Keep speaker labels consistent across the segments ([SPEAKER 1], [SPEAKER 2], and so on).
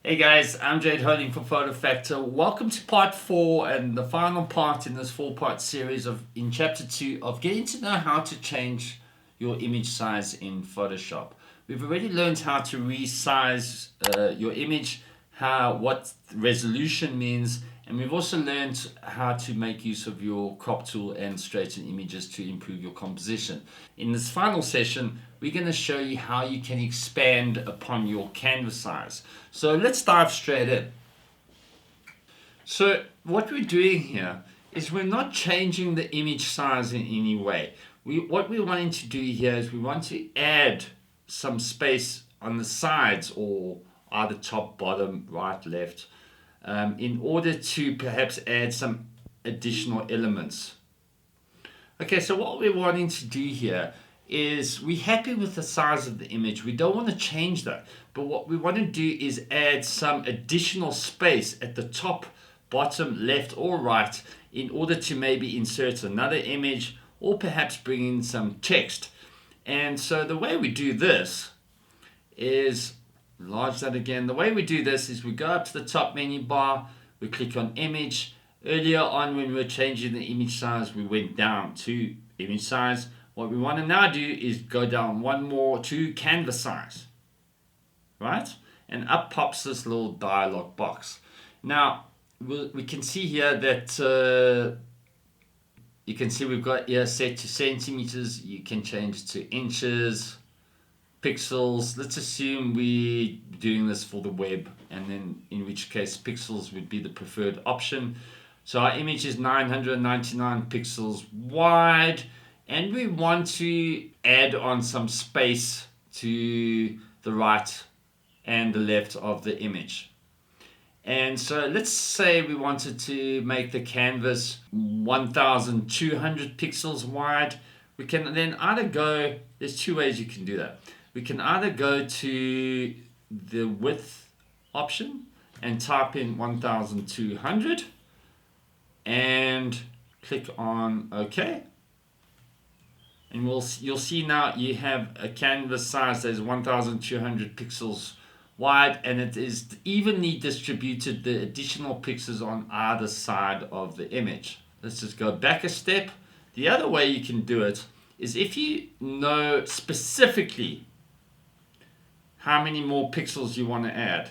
[SPEAKER 1] Hey guys, I'm Jade Holding for Photo Factor. Welcome to part 4 and the final part in this 4-part series in chapter 2 of getting to know how to change your image size in Photoshop. We've already learned how to resize your image, what resolution means, and we've also learned how to make use of your crop tool and straighten images to improve your composition. In this final session, we're going to show you how you can expand upon your canvas size. So let's dive straight in. So what we're doing here is we're not changing the image size in any way. What we're wanting to do here is we want to add some space on the sides, or either top, bottom, right, left, in order to perhaps add some additional elements. Okay, so what we're wanting to do here is we're happy with the size of the image. We don't want to change that. But what we want to do is add some additional space at the top, bottom, left, or right in order to maybe insert another image or perhaps bring in some text. And so the way we do this is, enlarge that again. The way we do this is we go up to the top menu bar, we click on image. Earlier on when we were changing the image size, we went down to image size. What we want to now do is go down one more to canvas size, right? And up pops this little dialog box. Now, we can see here that you can see we've got here set to centimeters. You can change to inches, pixels. Let's assume we're doing this for the web, and then in which case pixels would be the preferred option. So our image is 999 pixels wide, and we want to add on some space to the right and the left of the image. And so let's say we wanted to make the canvas 1200 pixels wide. We can then either go, there's two ways you can do that. We can either go to the width option and type in 1200 and click on OK. And you'll see now you have a canvas size that is 1200 pixels wide, and it is evenly distributed, the additional pixels on either side of the image. Let's just go back a step. The other way you can do it is if you know specifically how many more pixels you want to add.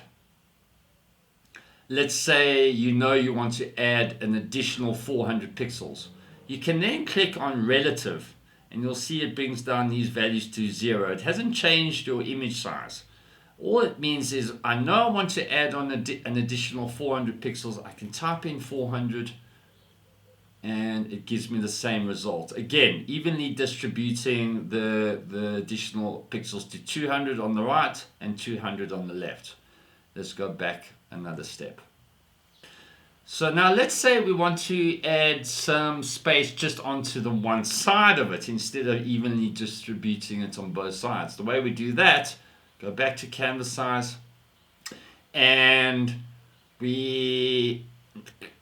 [SPEAKER 1] Let's say you know you want to add an additional 400 pixels. You can then click on relative, and you'll see it brings down these values to 0. It hasn't changed your image size. All it means is I know I want to add on an additional 400 pixels. I can type in 400 and it gives me the same result. Again, evenly distributing the additional pixels to 200 on the right and 200 on the left. Let's go back another step. So now let's say we want to add some space just onto the one side of it instead of evenly distributing it on both sides. The way we do that, go back to canvas size, and we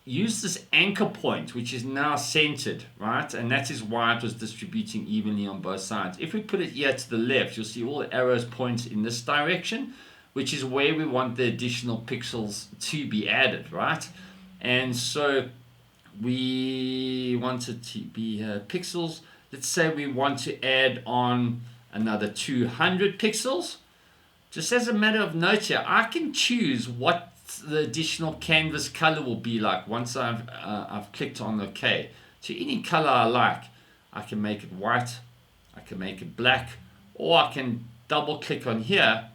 [SPEAKER 1] use this anchor point, which is now centered, right? And that is why it was distributing evenly on both sides. If we put it here to the left, you'll see all the arrows point in this direction, which is where we want the additional pixels to be added, right? And so we want it to be pixels. Let's say we want to add on another 200 pixels. Just as a matter of note here, I can choose what the additional canvas color will be like once I've clicked on OK. To any color I like. I can make it white, I can make it black, or I can double click on here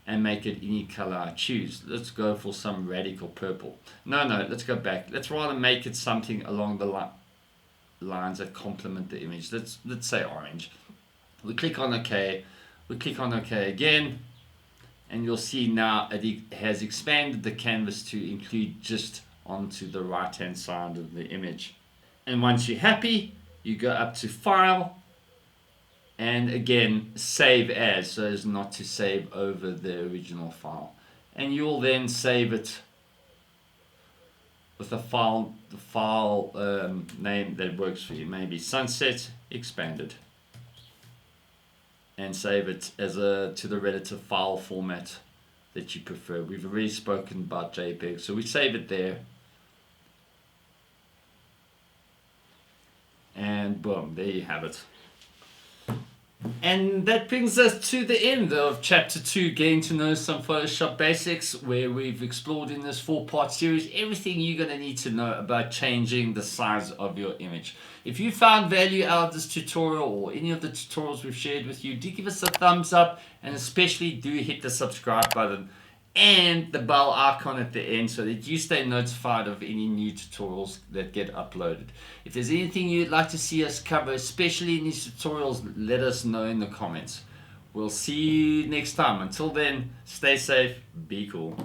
[SPEAKER 1] and make it any color I choose. Let's go for some radical purple. No, let's go back. Let's rather make it something along the lines that complement the image. Let's say orange. We click on OK. We click on OK again. And you'll see now it has expanded the canvas to include just onto the right hand side of the image. And once you're happy, you go up to File, and again save as, so as not to save over the original file. And you'll then save it with the file name that works for you, maybe Sunset Expanded, and save it as to the relative file format that you prefer. We've already spoken about JPEG, so we save it there. And boom, there you have it. And that brings us to the end of chapter 2, getting to know some Photoshop basics, where we've explored in this 4-part series everything you're going to need to know about changing the size of your image. If you found value out of this tutorial or any of the tutorials we've shared with you, do give us a thumbs up, and especially do hit the subscribe button and the bell icon at the end so that you stay notified of any new tutorials that get uploaded. If there's anything you'd like to see us cover, especially in these tutorials, let us know in the comments. We'll see you next time. Until then, stay safe, be cool.